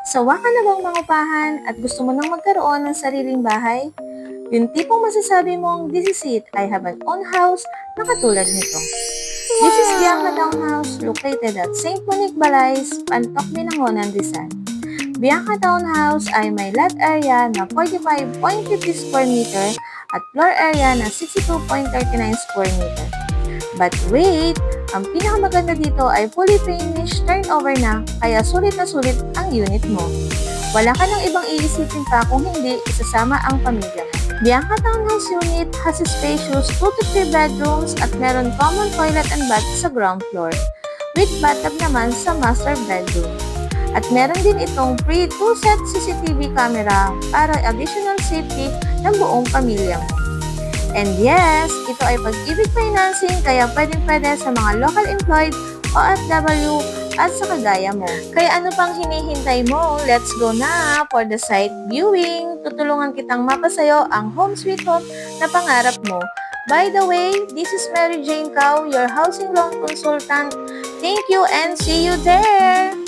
Sawa ka na bang mangupahan at gusto mo nang magkaroon ng sariling bahay? Yung tipong masasabi mong, this is it, I have an own house na katulad nito. This is Bianca Townhouse located at St. Monique Balay, Pantok, Binangonan, Rizal. Bianca Townhouse ay may lot area na 45.50 square meter at floor area na 62.39 square meter. But wait, ang pinakamaganda dito ay fully finished turnover na, kaya sulit na sulit ang unit mo. Wala ka nang ibang iisipin pa kung hindi isasama ang pamilya mo. Bianca Townhouse Unit has a spacious 2 to 3 bedrooms at meron common toilet and bath sa ground floor, with bathtub naman sa master bedroom. At meron din itong free 2-set CCTV camera para additional safety ng buong pamilya mo. And yes, ito ay pag-ibig financing kaya pwedeng-pwede sa mga local employed, OFW at sa kagaya mo. Kaya ano pang hinihintay mo? Let's go na for the site viewing. Tutulungan kitang mapasayo ang home sweet home na pangarap mo. By the way, this is Mary Jane Cao, your housing loan consultant. Thank you and see you there!